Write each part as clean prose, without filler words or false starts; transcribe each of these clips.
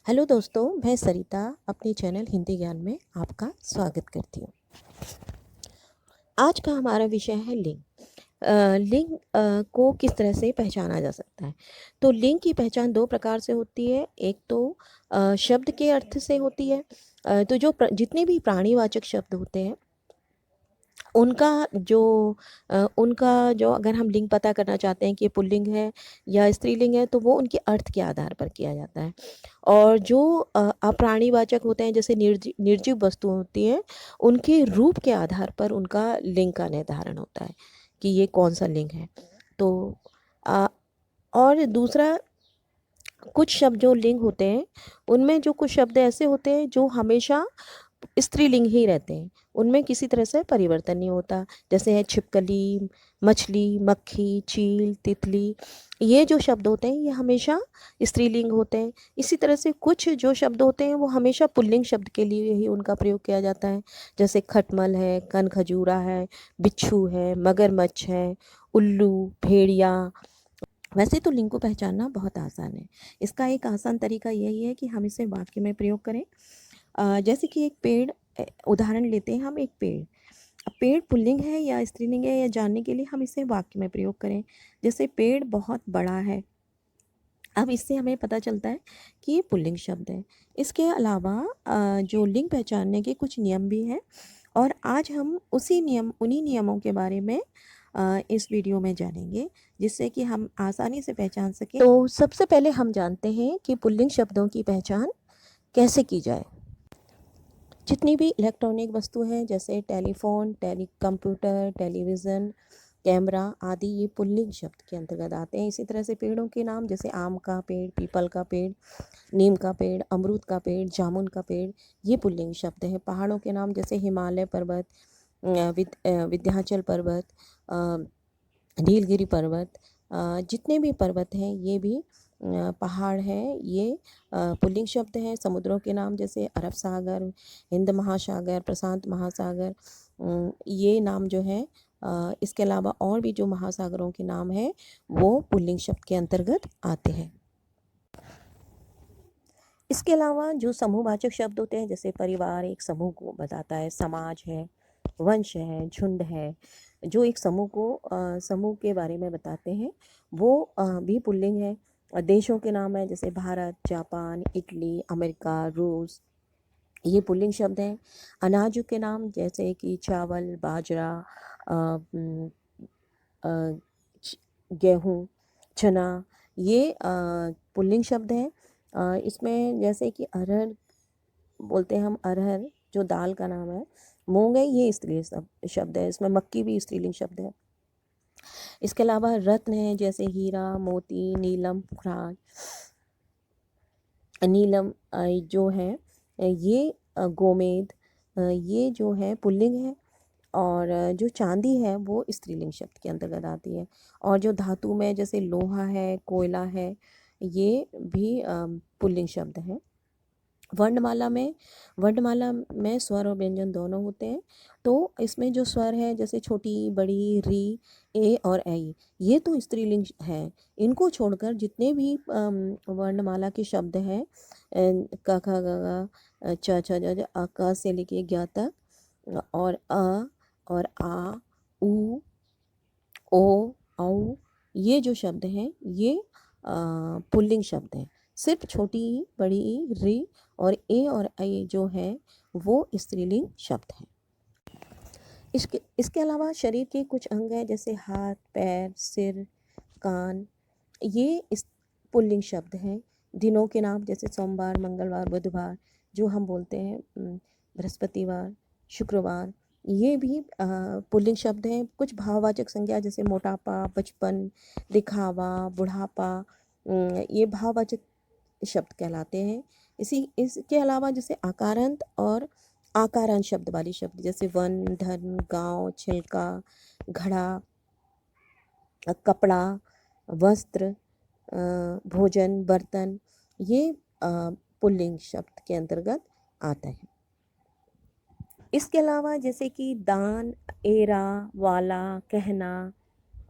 Hello दोस्तों, मैं सरिता अपने चैनल हिंदी ज्ञान में आपका स्वागत करती हूँ। आज का हमारा विषय है लिंग। लिंग को किस तरह से पहचाना जा सकता है। तो लिंग की पहचान दो प्रकार से होती है। एक तो शब्द के अर्थ से होती है। तो जितने भी प्राणीवाचक शब्द होते हैं उनका जो अगर हम लिंग पता करना चाहते हैं कि ये पुल्लिंग है या स्त्रीलिंग है, तो वो उनके अर्थ के आधार पर किया जाता है। और जो अप्राणीवाचक होते हैं, जैसे निर्जीव वस्तु होती हैं, उनके रूप के आधार पर उनका लिंग का निर्धारण होता है कि ये कौन सा लिंग है। तो अ, और दूसरा, कुछ शब्द जो लिंग होते हैं उनमें जो कुछ शब्द ऐसे होते हैं जो हमेशा स्त्रीलिंग ही रहते हैं, उनमें किसी तरह से परिवर्तन नहीं होता। जैसे है छिपकली, मछली, मक्खी, चील, तितली। ये जो शब्द होते हैं ये हमेशा स्त्रीलिंग होते हैं। इसी तरह से कुछ जो शब्द होते हैं वो हमेशा पुल्लिंग शब्द के लिए ही उनका प्रयोग किया जाता है। जैसे खटमल है, कनखजूरा है, बिच्छू है, मगरमच्छ है, उल्लू, भेड़िया। वैसे तो लिंग को पहचानना बहुत आसान है। इसका एक आसान तरीका यही है कि हम इसे वाक्य में प्रयोग करें। जैसे कि एक पेड़, उदाहरण लेते हैं हम एक पेड़। अब पेड़ पुल्लिंग है या स्त्रीलिंग है या जानने के लिए हम इसे वाक्य में प्रयोग करें। जैसे पेड़ बहुत बड़ा है। अब इससे हमें पता चलता है कि ये पुल्लिंग शब्द है। इसके अलावा जो लिंग पहचानने के कुछ नियम भी हैं, और आज हम उन्हीं नियमों के बारे में इस वीडियो में जानेंगे, जिससे कि हम आसानी से पहचान सकें। तो सबसे पहले हम जानते हैं कि पुल्लिंग शब्दों की पहचान कैसे की जाए। जितनी भी इलेक्ट्रॉनिक वस्तु हैं, जैसे टेलीफोन, कंप्यूटर, टेलीविज़न, कैमरा आदि, ये पुल्लिंग शब्द के अंतर्गत आते हैं। इसी तरह से पेड़ों के नाम, जैसे आम का पेड़, पीपल का पेड़, नीम का पेड़, अमरूद का पेड़, जामुन का पेड़, ये पुल्लिंग शब्द हैं। पहाड़ों के नाम जैसे हिमालय पर्वत, विंध्याचल पर्वत, नीलगिरी पर्वत, जितने भी पर्वत हैं ये भी पहाड़ हैं, ये पुल्लिंग शब्द हैं। समुद्रों के नाम जैसे अरब सागर, हिंद महासागर, प्रशांत महासागर, ये नाम जो है। इसके अलावा और भी जो महासागरों के नाम हैं वो पुल्लिंग शब्द के अंतर्गत आते हैं। इसके अलावा जो समूहवाचक शब्द होते हैं, जैसे परिवार एक समूह को बताता है, समाज है, वंश है, झुंड है, जो एक समूह के बारे में बताते हैं, वो भी पुल्लिंग है। देशों के नाम है जैसे भारत, जापान, इटली, अमेरिका, रूस, ये पुल्लिंग शब्द हैं। अनाज के नाम जैसे कि चावल, बाजरा, अ, उम, अ, गेहूँ, चना, ये पुल्लिंग शब्द हैं। इसमें जैसे कि अरहर बोलते हैं हम, अरहर जो दाल का नाम है। मूंग है, ये स्त्रीलिंग शब्द है। इसमें मक्की भी स्त्रीलिंग शब्द है। इसके अलावा रत्न है जैसे हीरा, मोती, नीलम, पुखराज, नीलम, जो है ये गोमेद, ये जो है पुल्लिंग है। और जो चांदी है वो स्त्रीलिंग शब्द के अंतर्गत आती है। और जो धातु में जैसे लोहा है, कोयला है, ये भी पुल्लिंग शब्द है। वर्णमाला में स्वर और व्यंजन दोनों होते हैं। तो इसमें जो स्वर है जैसे छोटी, बड़ी, री, ए और ऐ, ये तो स्त्रीलिंग है। इनको छोड़कर जितने भी वर्णमाला के शब्द हैं, क ख ग घ, च छ ज झ, अ क से लेके ज्ञ तक, और अ और आ, उ, ओ, औ, ये जो शब्द हैं ये पुल्लिंग शब्द हैं। सिर्फ छोटी ई, बड़ी ई, री और ए जो है वो स्त्रीलिंग शब्द हैं। इसके अलावा शरीर के कुछ अंग हैं जैसे हाथ, पैर, सिर, कान, ये इस पुल्लिंग शब्द हैं। दिनों के नाम जैसे सोमवार, मंगलवार, बुधवार, जो हम बोलते हैं बृहस्पतिवार, शुक्रवार, ये भी पुल्लिंग शब्द हैं। कुछ भाववाचक संज्ञा जैसे मोटापा, बचपन, दिखावा, बुढ़ापा, ये भाववाचक शब्द कहलाते हैं। इसके अलावा जैसे आकारांत और आकारांत शब्द वाली शब्द जैसे वन, धन, गांव, छिलका, घड़ा, कपड़ा, वस्त्र, भोजन, बर्तन, ये पुल्लिंग शब्द के अंतर्गत आता है। इसके अलावा जैसे कि दान, एरा, वाला, कहना,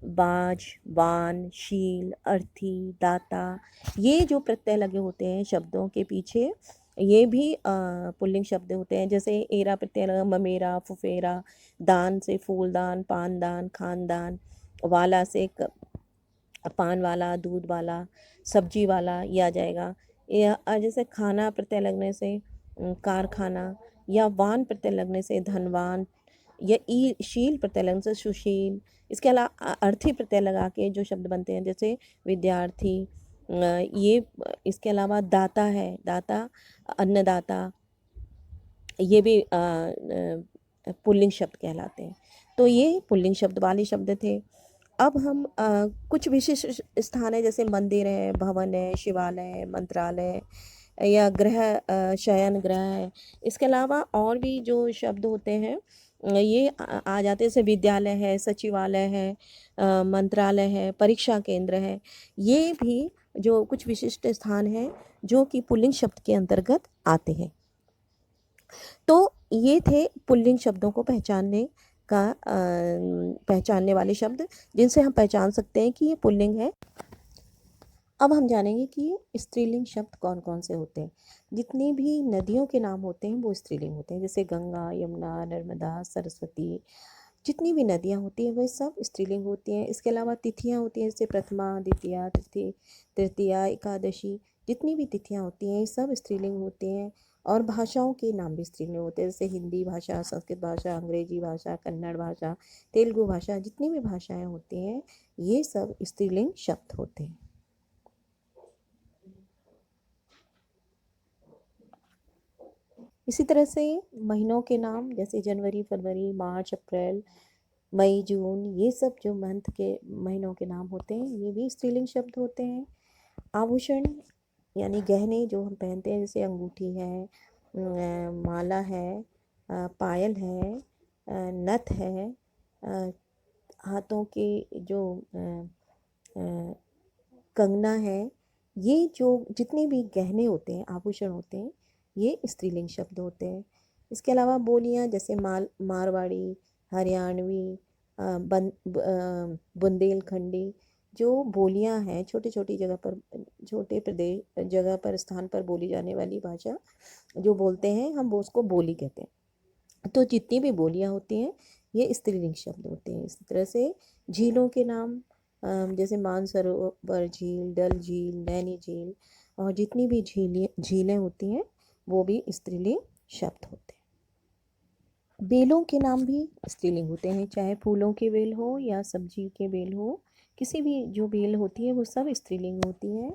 बाज, वान, शील, अर्थी, दाता, ये जो प्रत्यय लगे होते हैं शब्दों के पीछे, ये भी पुल्लिंग शब्द होते हैं। जैसे एरा प्रत्यय लगा, ममेरा, फुफेरा, दान से फूलदान, पानदान, खानदान, वाला से पान वाला, दूध वाला, सब्जी वाला, ये आ जाएगा। या जैसे खाना प्रत्यय लगने से कारखाना, या वान प्रत्यय लगने से धनवान, या ई शील प्रत्यय लगने से सुशील। इसके अलावा अर्थी प्रत्यय लगा के जो शब्द बनते हैं, जैसे विद्यार्थी, ये इसके अलावा दाता है, दाता, अन्नदाता, ये भी पुल्लिंग शब्द कहलाते हैं। तो ये पुल्लिंग शब्द वाले शब्द थे। अब हम कुछ विशिष्ट स्थान है, जैसे मंदिर है, भवन है, शिवालय है, मंत्रालय या गृह, शयन गृह है। इसके अलावा और भी जो शब्द होते हैं ये आ जाते हैं, जैसे विद्यालय है, सचिवालय है, मंत्रालय है, परीक्षा केंद्र है। ये भी जो कुछ विशिष्ट स्थान हैं जो कि पुल्लिंग शब्द के अंतर्गत आते हैं। तो ये थे पुल्लिंग शब्दों को पहचानने वाले शब्द, जिनसे हम पहचान सकते हैं कि ये पुल्लिंग है। अब हम जानेंगे कि ये स्त्रीलिंग शब्द कौन कौन से होते हैं। जितनी भी नदियों के नाम होते हैं वो स्त्रीलिंग होते हैं, जैसे गंगा, यमुना, नर्मदा, सरस्वती। जितनी भी नदियाँ होती हैं वह सब स्त्रीलिंग होती हैं। इसके अलावा तिथियाँ होती हैं, जैसे प्रथमा, द्वितीया, तृतीया, एकादशी। जितनी भी तिथियाँ होती हैं ये सब स्त्रीलिंग होती हैं। और भाषाओं के नाम भी स्त्रीलिंग होते हैं, जैसे हिंदी भाषा, संस्कृत भाषा, अंग्रेजी भाषा, कन्नड़ भाषा, तेलुगु भाषा। जितनी भी भाषाएं होती हैं ये सब स्त्रीलिंग शब्द होते हैं। इसी तरह से महीनों के नाम, जैसे जनवरी, फरवरी, मार्च, अप्रैल, मई, जून, ये सब जो मंथ के महीनों के नाम होते हैं ये भी स्त्रीलिंग शब्द होते हैं। आभूषण यानी गहने जो हम पहनते हैं, जैसे अंगूठी है, माला है, पायल है, नथ है, हाथों के जो कंगना है, ये जो जितने भी गहने होते हैं, आभूषण होते हैं, ये स्त्रीलिंग शब्द होते हैं। इसके अलावा बोलियां, जैसे मारवाड़ी, हरियाणवी, बुंदेलखंडी, जो बोलियां हैं, छोटी छोटी जगह पर, छोटे प्रदेश जगह पर, स्थान पर बोली जाने वाली भाषा जो बोलते हैं हम, वो उसको बोली कहते हैं। तो जितनी भी बोलियां होती हैं ये स्त्रीलिंग शब्द होते हैं। इसी तरह से झीलों के नाम, जैसे मानसरोवर झील, डल झील, नैनी झील, और जितनी भी झीलें होती हैं वो भी स्त्रीलिंग शब्द होते हैं। बेलों के नाम भी स्त्रीलिंग होते हैं, चाहे फूलों के बेल हो या सब्जी के बेल हो, किसी भी जो बेल होती है वो सब स्त्रीलिंग होती है।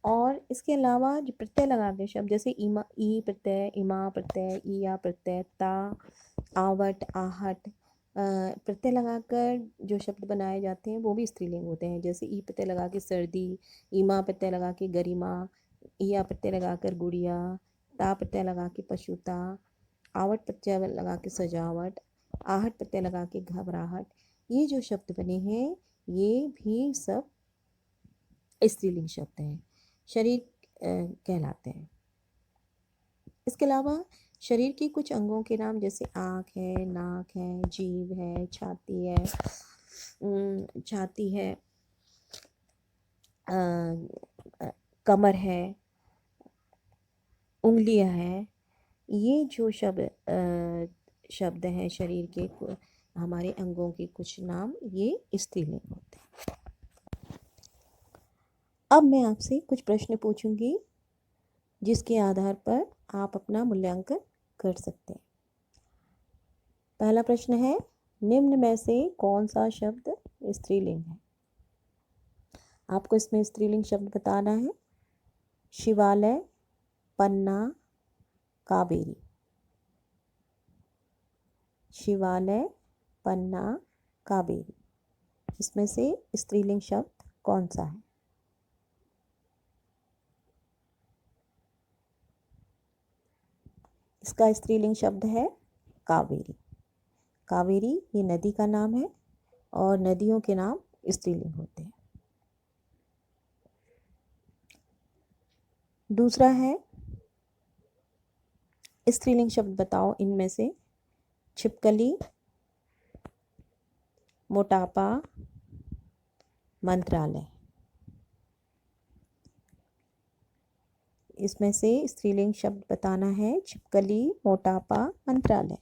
और इसके अलावा जो प्रत्यय लगा के शब्द, जैसे इमा, ई प्रत्यय, इमा प्रत्यय, ईया प्रत्यय, ता, आवट, आहट, प्रत्यय लगाकर जो शब्द बनाए जाते हैं वो भी स्त्रीलिंग होते हैं। जैसे ई प्रत्यय लगा के सर्दी, ईमा प्रत्यय लगा के गरिमा, ईया प्रत्यय लगाकर गुड़िया, ता प्रत्यय लगा के पशुता, आवट प्रत्यय लगा के सजावट, आहट प्रत्यय लगा के घबराहट। ये जो शब्द बने हैं ये भी सब स्त्रीलिंग शब्द हैं, शरीर कहलाते हैं। इसके अलावा शरीर के कुछ अंगों के नाम, जैसे आँख है, नाक है, जीभ है, छाती है, कमर है, उंगलियां हैं। ये जो शब्द हैं शरीर के, हमारे अंगों के कुछ नाम, ये स्त्रीलिंग होते हैं। अब मैं आपसे कुछ प्रश्न पूछूंगी जिसके आधार पर आप अपना मूल्यांकन कर सकते हैं। पहला प्रश्न है, निम्न में से कौन सा शब्द स्त्रीलिंग है? आपको इसमें स्त्रीलिंग शब्द बताना है। शिवालय, पन्ना, कावेरी। शिवालय, पन्ना, कावेरी। इसमें से स्त्रीलिंग शब्द कौन सा है? इसका स्त्रीलिंग शब्द है कावेरी। कावेरी ये नदी का नाम है और नदियों के नाम स्त्रीलिंग होते हैं। दूसरा है, स्त्रीलिंग शब्द बताओ इनमें से। छिपकली, मोटापा, मंत्रालय। इसमें से स्त्रीलिंग शब्द बताना है, छिपकली, मोटापा, मंत्रालय।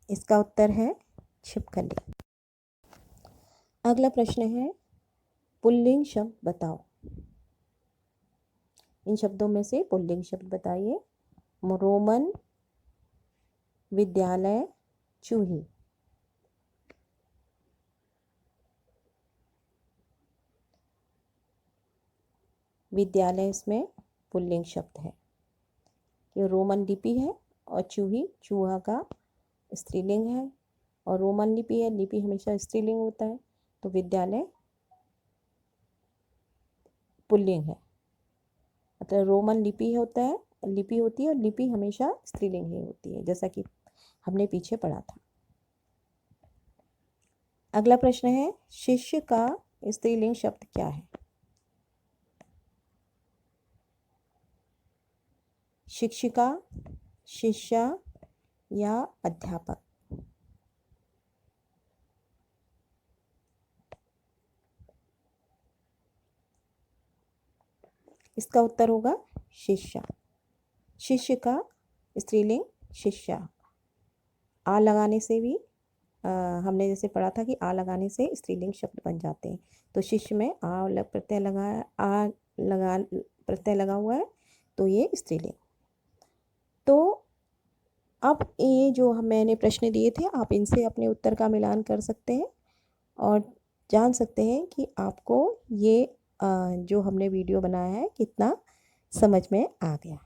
इसका उत्तर है छिपकली। अगला प्रश्न है, पुल्लिंग शब्द बताओ। इन शब्दों में से पुल्लिंग शब्द बताइए। रोमन, विद्यालय, चूही। विद्यालय इसमें पुल्लिंग शब्द है। ये रोमन लिपि है और चूही चूहा का स्त्रीलिंग है, और रोमन लिपि है, लिपि हमेशा स्त्रीलिंग होता है, तो विद्यालय पुल्लिंग है। मतलब रोमन लिपि होता है, लिपि होती है, और लिपि हमेशा स्त्रीलिंग ही होती है, जैसा कि हमने पीछे पढ़ा था। अगला प्रश्न है, शिष्य का स्त्रीलिंग शब्द क्या है? शिक्षिका, शिष्या या अध्यापक? इसका उत्तर होगा शिष्या। शिष्य का स्त्रीलिंग शिष्या। आ लगाने से भी हमने जैसे पढ़ा था कि आ लगाने से स्त्रीलिंग शब्द बन जाते हैं। तो शिष्य में प्रत्यय लगा हुआ है, तो ये स्त्रीलिंग। तो अब ये जो मैंने प्रश्न दिए थे, आप इनसे अपने उत्तर का मिलान कर सकते हैं और जान सकते हैं कि आपको ये जो हमने वीडियो बनाया है कितना समझ में आ गया।